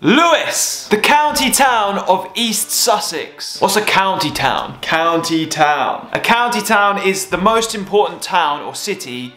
Lewes, the county town of East Sussex. What's a county town? County town. A county town is the most important town or city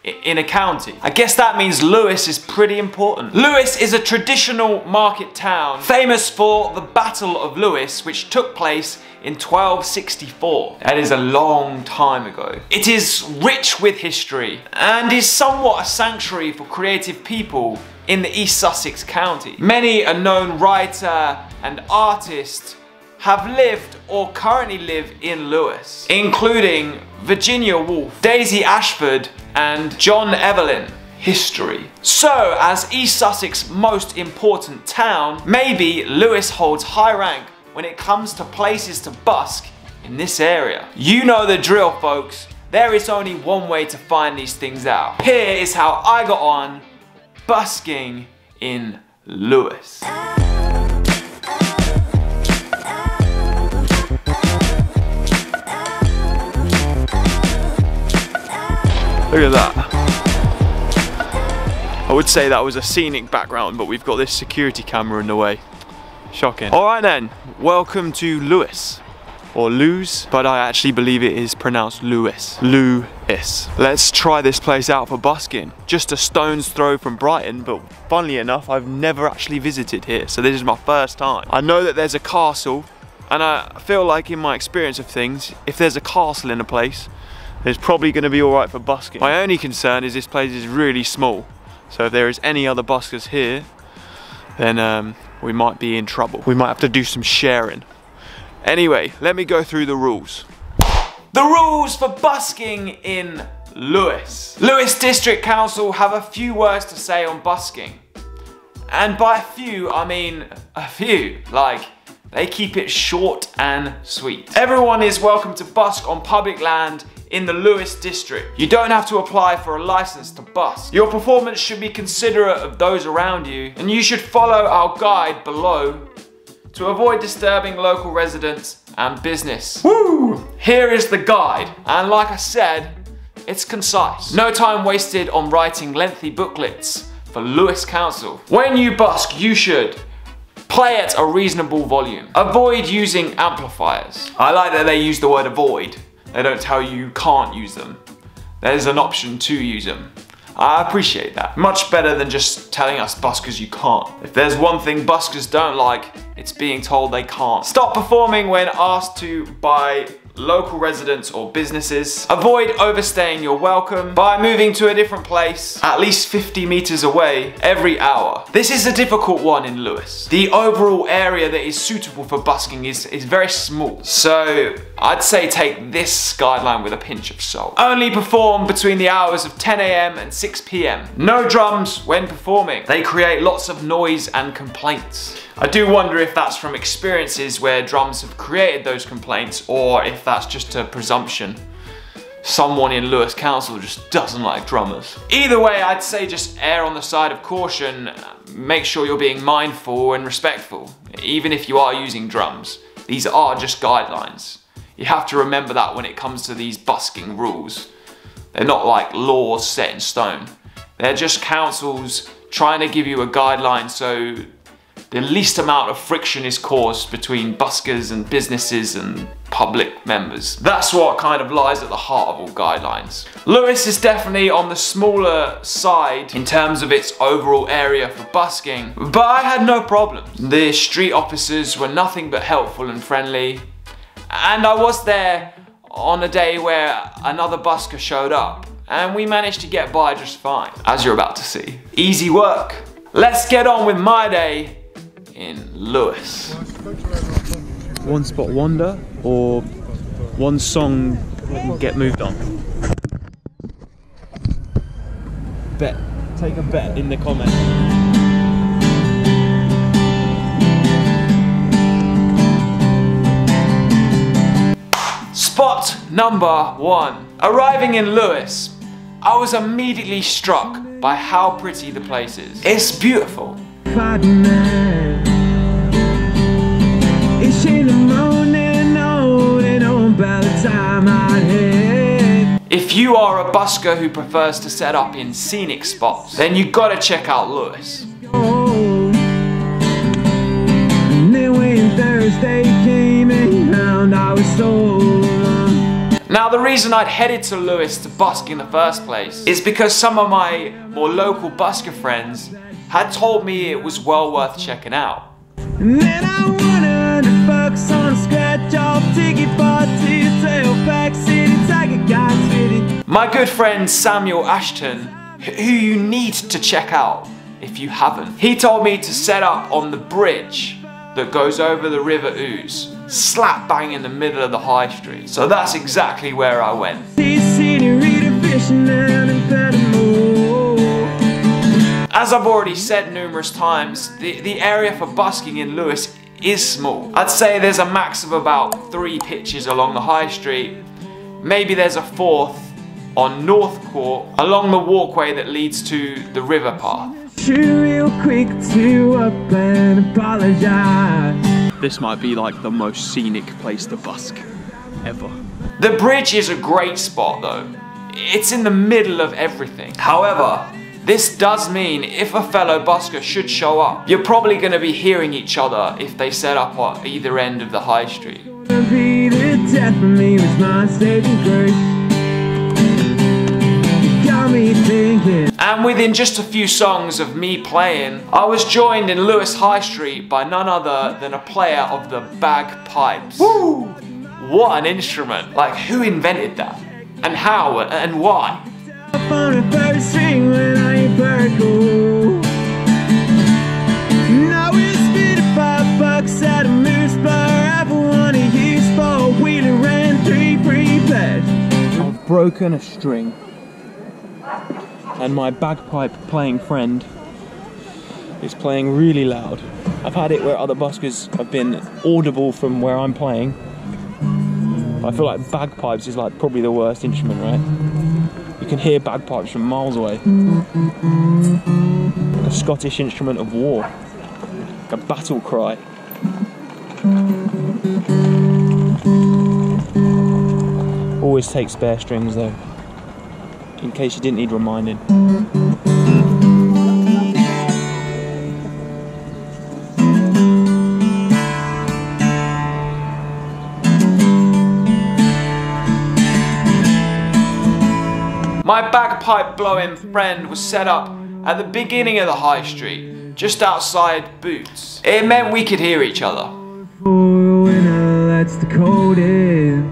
in a county. I guess that means Lewes is pretty important. Lewes is a traditional market town famous for the Battle of Lewes, which took place in 1264. That is a long time ago. It is rich with history and is somewhat a sanctuary for creative people in the East Sussex county. Many a known writer and artist have lived or currently live in Lewes, including Virginia Woolf, Daisy Ashford, and John Evelyn. History. So, as East Sussex's most important town, maybe Lewes holds high rank when it comes to places to busk in this area. You know the drill, folks. There is only one way to find these things out. Here is how I got on busking in Lewes. Look at that. I would say that was a scenic background, but we've got this security camera in the way. Shocking. Alright then, welcome to Lewes. Or Lewes, but I actually believe it is pronounced Lewes. Lewes. Let's try this place out for busking. Just a stone's throw from Brighton, but funnily enough, I've never actually visited here, so this is my first time. I know that there's a castle, and I feel like in my experience of things, if there's a castle in a place, it's probably going to be alright for busking. My only concern is this place is really small, so if there is any other buskers here, then we might be in trouble. We might have to do some sharing. Anyway, let me go through the rules. The rules for busking in Lewes. Lewes District Council have a few words to say on busking. And by a few, I mean a few. Like, they keep it short and sweet. Everyone is welcome to busk on public land in the Lewes District. You don't have to apply for a license to busk. Your performance should be considerate of those around you, and you should follow our guide below to avoid disturbing local residents and business. Woo! Here is the guide, and like I said, it's concise. No time wasted on writing lengthy booklets for Lewes Council. When you busk, you should play at a reasonable volume. Avoid using amplifiers. I like that they use the word avoid. They don't tell you can't use them. There's an option to use them. I appreciate that. Much better than just telling us buskers you can't. If there's one thing buskers don't like, it's being told they can't. Stop performing when asked to by local residents or businesses. Avoid overstaying your welcome by moving to a different place at least 50 meters away every hour. This is a difficult one in Lewes. The overall area that is suitable for busking is very small. So I'd say take this guideline with a pinch of salt. Only perform between the hours of 10 AM and 6 PM. No drums when performing. They create lots of noise and complaints. I do wonder if that's from experiences where drums have created those complaints, or if that's just a presumption. Someone in Lewes Council just doesn't like drummers. Either way, I'd say just err on the side of caution. Make sure you're being mindful and respectful, even if you are using drums. These are just guidelines. You have to remember that when it comes to these busking rules. They're not like laws set in stone. They're just councils trying to give you a guideline so the least amount of friction is caused between buskers and businesses and public members. That's what kind of lies at the heart of all guidelines. Lewes is definitely on the smaller side in terms of its overall area for busking, but I had no problems. The street officers were nothing but helpful and friendly, and I was there on a day where another busker showed up, and we managed to get by just fine, as you're about to see. Easy work. Let's get on with my day in Lewes. One spot wonder or one song get moved on? Bet. Take a bet in the comments. Spot number one. Arriving in Lewes, I was immediately struck by how pretty the place is. It's beautiful. If you are a busker who prefers to set up in scenic spots, then you gotta check out Lewes. they came and found I was stolen. Now the reason I'd headed to Lewes to busk in the first place is because some of my more local busker friends had told me it was well worth checking out. And then I $100 on a scratch off ticket for two-tail pack city tiger guys fitted. My good friend Samuel Ashton, who you need to check out if you haven't, he told me to set up on the bridge that goes over the River Ouse, slap bang in the middle of the high street. So that's exactly where I went. As I've already said numerous times, the area for busking in Lewes is small. I'd say there's a max of about 3 pitches along the high street. Maybe there's a 4th on North Court along the walkway that leads to the river path. Real quick to up and apologize. This might be like the most scenic place to busk ever. The bridge is a great spot though. It's in the middle of everything. However, this does mean if a fellow busker should show up, you're probably going to be hearing each other if they set up at either end of the high street. Be the death for me was my saving grace. Got me thinking. And within just a few songs of me playing, I was joined in Lewes High Street by none other than a player of the bagpipes. Woo! What an instrument! Like, who invented that? And how? And why? On a first string when I ain't Burko. Now we spit $5 at a moose bar. Ever one of you four-wheeler ran 3 pre-pledge. I've broken a string, and my bagpipe playing friend is playing really loud. I've had it where other buskers have been audible from where I'm playing. I feel like bagpipes is like probably the worst instrument, right? You can hear bagpipes from miles away. Like a Scottish instrument of war. Like a battle cry. Always take spare strings though, in case you didn't need reminding. My bagpipe blowing friend was set up at the beginning of the high street, just outside Boots. It meant we could hear each other. That's the code in.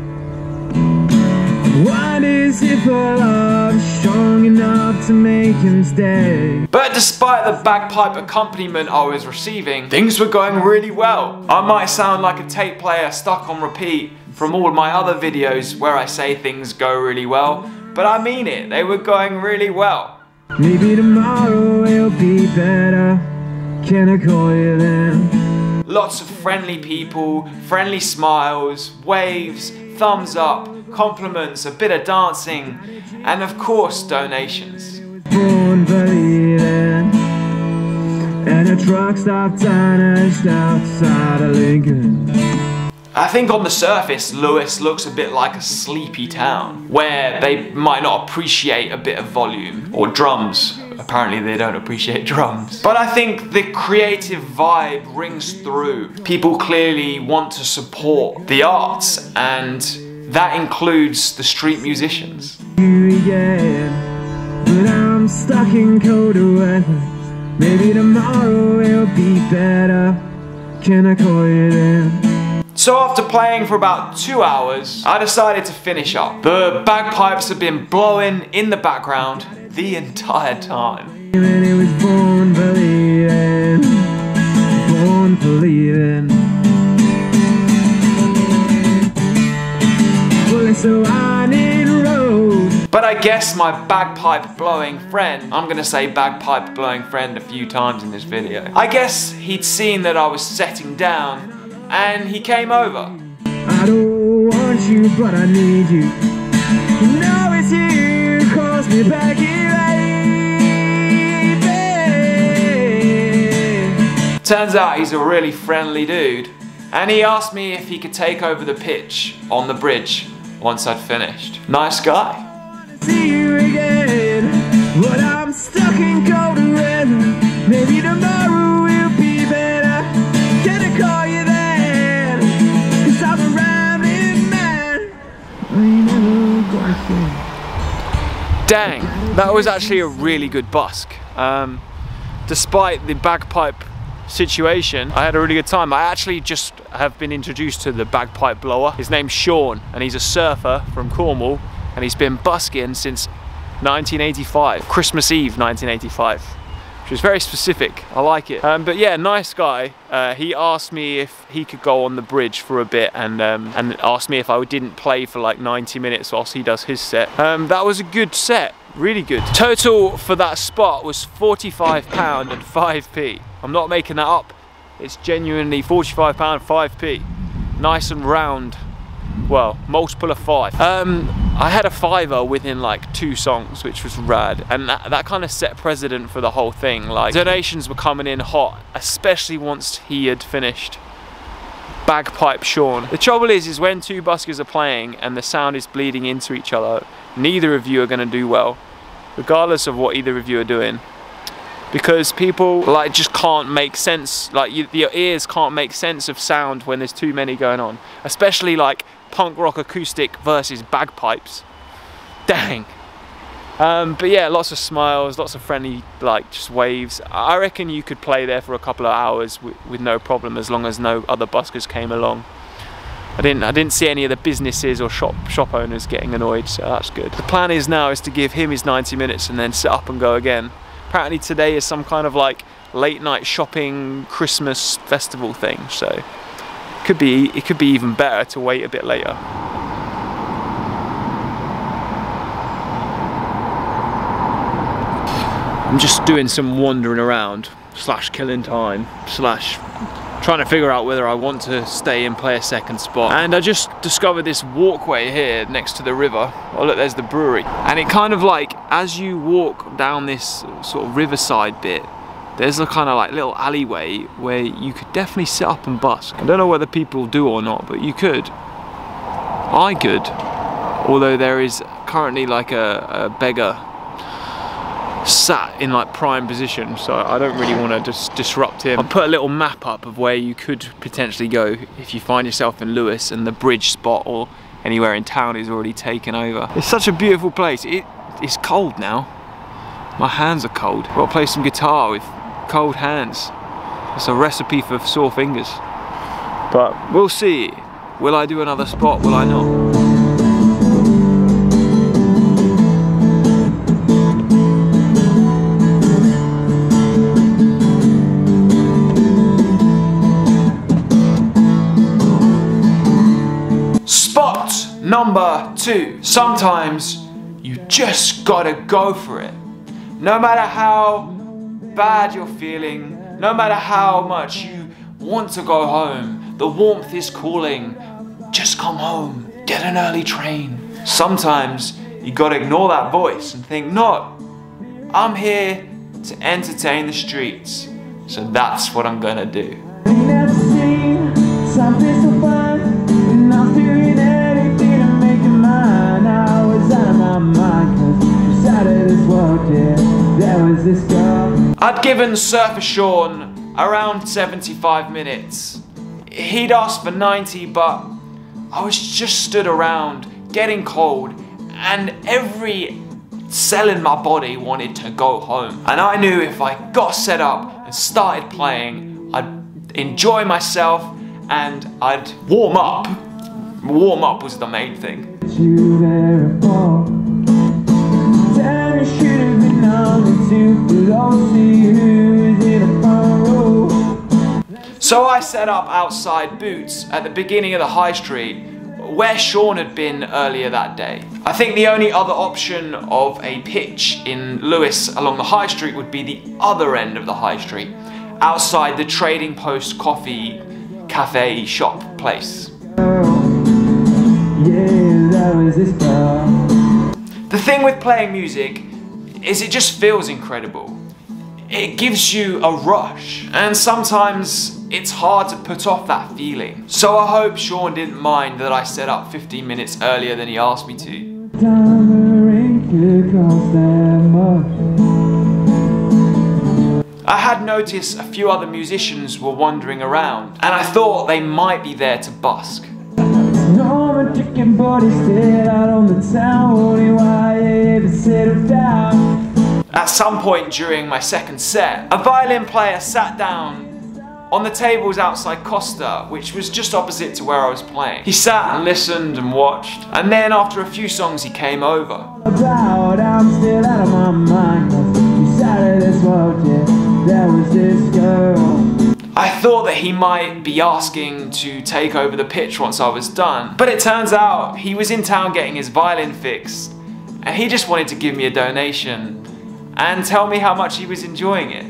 What is it for love strong enough to make him stay? But despite the bagpipe accompaniment I was receiving, things were going really well. I might sound like a tape player stuck on repeat from all my other videos where I say things go really well, but I mean it, they were going really well. Maybe tomorrow it'll be better. Can I call you then? Lots of friendly people, friendly smiles, waves, thumbs up, compliments, a bit of dancing, and of course donations. Born believing, and a truck stopped just outside of Lincoln. I think on the surface, Lewes looks a bit like a sleepy town, where they might not appreciate a bit of volume, or drums. Apparently they don't appreciate drums. But I think the creative vibe rings through. People clearly want to support the arts, and that includes the street musicians. But I'm stuck in colder weather. Maybe tomorrow it'll be better. Can I call you then? So after playing for about 2 hours, I decided to finish up. The bagpipes had been blowing in the background the entire time. And it was born believing, born believing. Well, it's a winding road. But I guess my bagpipe blowing friend, I'm gonna say bagpipe blowing friend a few times in this video, I guess he'd seen that I was setting down and he came over. I don't want you, but I need you. Now it's here, calls me back here, baby. Turns out he's a really friendly dude, and he asked me if he could take over the pitch on the bridge once I'd finished. Nice guy. See you again, but I'm stuck in colder weather. Maybe tomorrow will be better. Can I call you then? Dang, that was actually a really good busk. Despite the bagpipe situation, I had a really good time. I actually just have been introduced to the bagpipe blower. His name's Sean, and he's a surfer from Cornwall, and he's been busking since 1985, Christmas Eve 1985, which is very specific. I like it. But yeah, nice guy. He asked me if he could go on the bridge for a bit, and asked me if I didn't play for like 90 minutes whilst he does his set. That was a good set, really good. Total for that spot was £45 and 5p. I'm not making that up. It's genuinely £45, 5p. Nice and round. Well, multiple of 5. I had a fiver within like 2 songs, which was rad, and that kind of set precedent for the whole thing. Like, donations were coming in hot, especially once he had finished. Bagpipe Sean. The trouble is when 2 buskers are playing and the sound is bleeding into each other, neither of you are going to do well, regardless of what either of you are doing. Because people like just can't make sense, like your ears can't make sense of sound when there's too many going on, especially like punk rock acoustic versus bagpipes. Dang. But yeah, lots of smiles, lots of friendly like just waves. I reckon you could play there for a couple of hours with no problem, as long as no other buskers came along. I didn't see any of the businesses or shop owners getting annoyed, so that's good. The plan is now is to give him his 90 minutes and then sit up and go again. Apparently today is some kind of like late night shopping Christmas festival thing, so it could be even better to wait a bit later. I'm just doing some wandering around slash killing time slash trying to figure out whether I want to stay and play a second spot. And I just discovered this walkway here next to the river. Oh look, there's the brewery. And it kind of like, as you walk down this sort of riverside bit, there's a kind of like little alleyway where you could definitely sit up and busk. I don't know whether people do or not, but you could. I could. Although there is currently like a beggar sat in like prime position, so I don't really want to just disrupt him. I'll put a little map up of where you could potentially go if you find yourself in Lewes and the bridge spot or anywhere in town is already taken over. It's such a beautiful place. It's cold now. My hands are cold. I've got to play some guitar with cold hands. It's a recipe for sore fingers. But we'll see. Will I do another spot? Will I not? Number 2. Sometimes you just gotta go for it. No matter how bad you're feeling, no matter how much you want to go home, the warmth is calling, just come home, get an early train. Sometimes you gotta ignore that voice and think, no, I'm here to entertain the streets, so that's what I'm gonna do. Never seen something so fun, and I'm doing anything to make it mine. I was out of my mind, 'cause just out of this world, yeah. There was this girl. I'd given Surfer Sean around 75 minutes. He'd asked for 90, but I was just stood around, getting cold, and every cell in my body wanted to go home. And I knew if I got set up and started playing, I'd enjoy myself and I'd warm up. Warm up was the main thing. You there fall. Damn, you should have been on too close to you in a front row. So I set up outside Boots at the beginning of the high street where Sean had been earlier that day. I think the only other option of a pitch in Lewes along the high street would be the other end of the high street, outside the Trading Post coffee cafe shop place. Yeah, that was this girl. The thing with playing music is it just feels incredible. It gives you a rush, and sometimes it's hard to put off that feeling. So I hope Sean didn't mind that I set up 15 minutes earlier than he asked me to. I had noticed a few other musicians were wandering around, and I thought they might be there to busk. No chicken, but he stayed out on the town. Wondering why he ever settled down. At some point during my second set, a violin player sat down on the tables outside Costa, which was just opposite to where I was playing. He sat and listened and watched, and then after a few songs he came over. About, I'm still out of my mind, 'cause beside of this world, yeah, there was this girl. I thought that he might be asking to take over the pitch once I was done, but it turns out he was in town getting his violin fixed, and he just wanted to give me a donation and tell me how much he was enjoying it.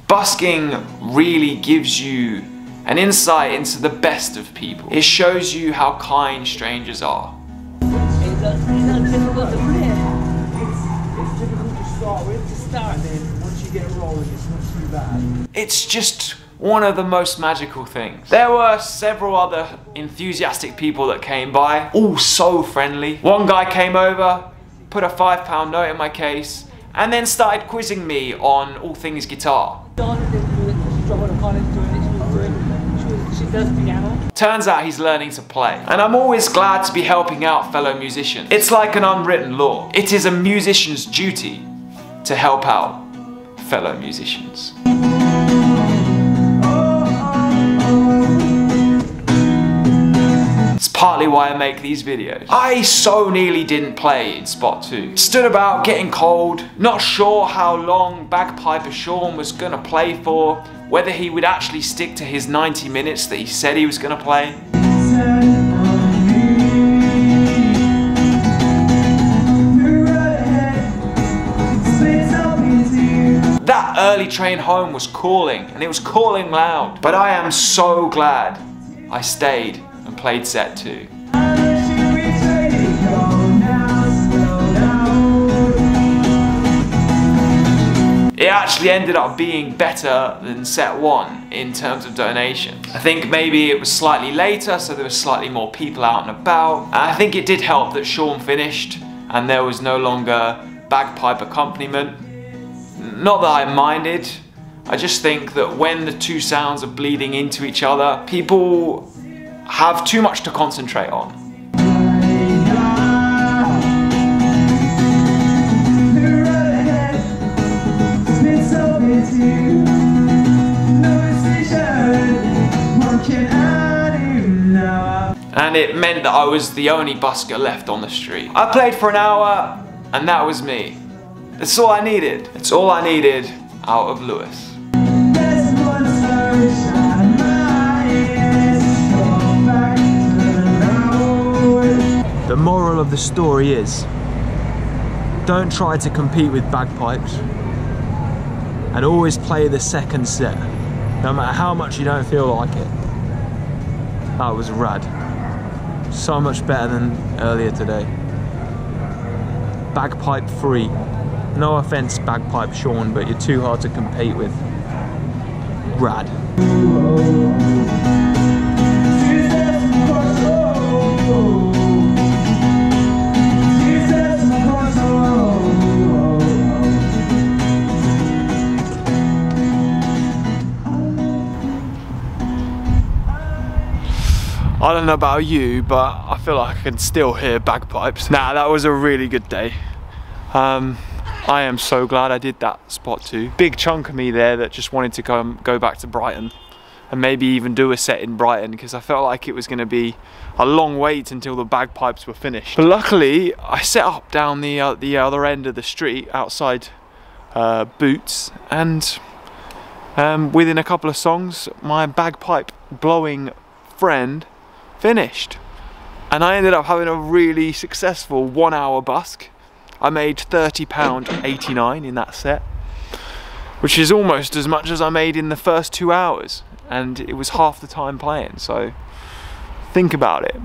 Busking really gives you an insight into the best of people. It shows you how kind strangers are. It's not difficult to play. It's difficult to start with, and then once you get rolling, it's not too bad. It's just one of the most magical things. There were several other enthusiastic people that came by, all so friendly. One guy came over, put a £5 note in my case, and then started quizzing me on all things guitar. She does piano. Turns out he's learning to play, and I'm always glad to be helping out fellow musicians. It's like an unwritten law. It is a musician's duty to help out fellow musicians. It's partly why I make these videos. I so nearly didn't play in spot 2. Stood about getting cold, not sure how long Bagpiper Sean was gonna play for, whether he would actually stick to his 90 minutes that he said he was gonna play. That early train home was calling, and it was calling loud. But I am so glad I stayed and played set 2. It actually ended up being better than set 1 in terms of donation. I think maybe it was slightly later, so there was slightly more people out and about. And I think it did help that Sean finished and there was no longer bagpipe accompaniment. Not that I minded, I just think that when the two sounds are bleeding into each other, people have too much to concentrate on. And it meant that I was the only busker left on the street. I played for an hour, and that was me. That's all I needed. It's all I needed out of Lewes. The moral of the story is, don't try to compete with bagpipes, and always play the second set, no matter how much you don't feel like it. That was rad. So much better than earlier today. Bagpipe free. No offense, Bagpipe Sean, but you're too hard to compete with. Rad. I don't know about you, but I feel like I can still hear bagpipes. Nah, that was a really good day. I am so glad I did that spot 2. Big chunk of me there that just wanted to go back to Brighton and maybe even do a set in Brighton, because I felt like it was going to be a long wait until the bagpipes were finished. But luckily, I set up down the other end of the street outside Boots, and within a couple of songs, my bagpipe blowing friend finished, and I ended up having a really successful 1 hour busk. I made £30.89 in that set, which is almost as much as I made in the first 2 hours, and it was half the time playing, so think about it.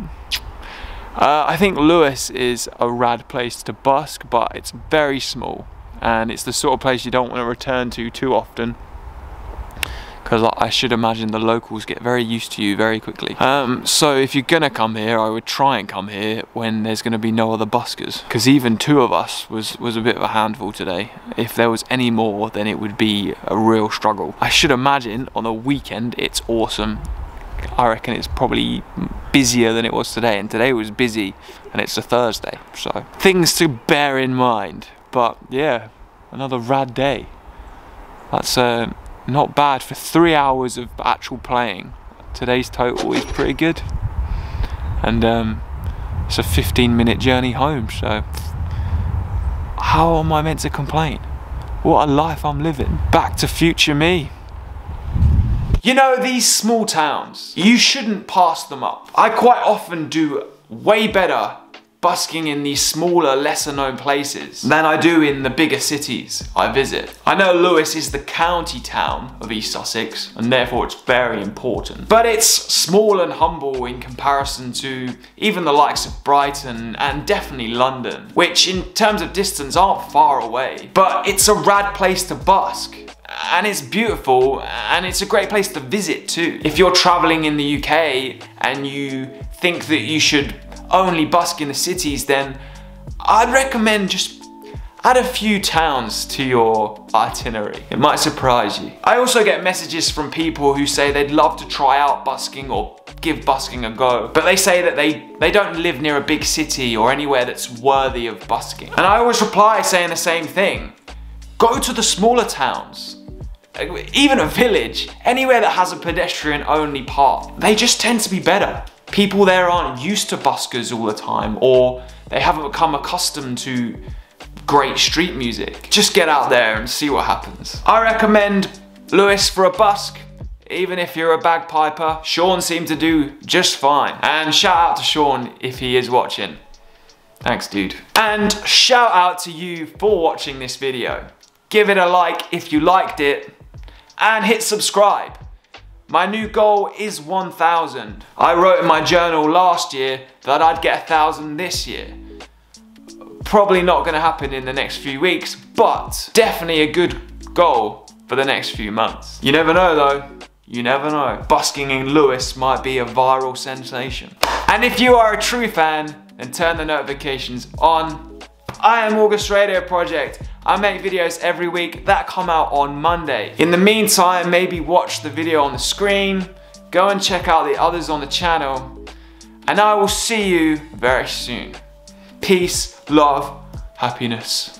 I think Lewes is a rad place to busk, but it's very small, and it's the sort of place you don't want to return to too often, because I should imagine the locals get very used to you very quickly. So if you're gonna come here, I would try and come here when there's gonna be no other buskers, because even 2 of us was a bit of a handful today. If there was any more, then it would be a real struggle. I should imagine on a weekend it's awesome. I reckon it's probably busier than it was today, and today was busy and it's a Thursday, so things to bear in mind. But yeah, another rad day. That's not bad for 3 hours of actual playing. Today's total is pretty good, and it's a 15-minute journey home, so how am I meant to complain? What a life I'm living. Back to future me. You know, these small towns, you shouldn't pass them up. I quite often do way better busking in these smaller, lesser known places than I do in the bigger cities I visit. I know Lewes is the county town of East Sussex, and therefore it's very important. But it's small and humble in comparison to even the likes of Brighton and definitely London, which in terms of distance aren't far away. But it's a rad place to busk. And it's beautiful, and it's a great place to visit too. If you're traveling in the UK and you think that you should only busk in the cities, then I'd recommend just add a few towns to your itinerary. It might surprise you. I also get messages from people who say they'd love to try out busking or give busking a go, but they say that they don't live near a big city or anywhere that's worthy of busking. And I always reply saying the same thing. Go to the smaller towns. Even a village, anywhere that has a pedestrian only path. They just tend to be better. People there aren't used to buskers all the time, or they haven't become accustomed to great street music. Just get out there and see what happens. I recommend Lewes for a busk, even if you're a bagpiper. Sean seemed to do just fine. And shout out to Sean if he is watching. Thanks, dude. And shout out to you for watching this video. Give it a like if you liked it, and hit subscribe. My new goal is 1,000. I wrote in my journal last year that I'd get 1,000 this year. Probably not gonna happen in the next few weeks, but definitely a good goal for the next few months. You never know though, you never know. Busking in Lewes might be a viral sensation. And if you are a true fan, then turn the notifications on. I am August Radio Project. I make videos every week that come out on Monday. In the meantime, maybe watch the video on the screen, go and check out the others on the channel, and I will see you very soon. Peace, love, happiness.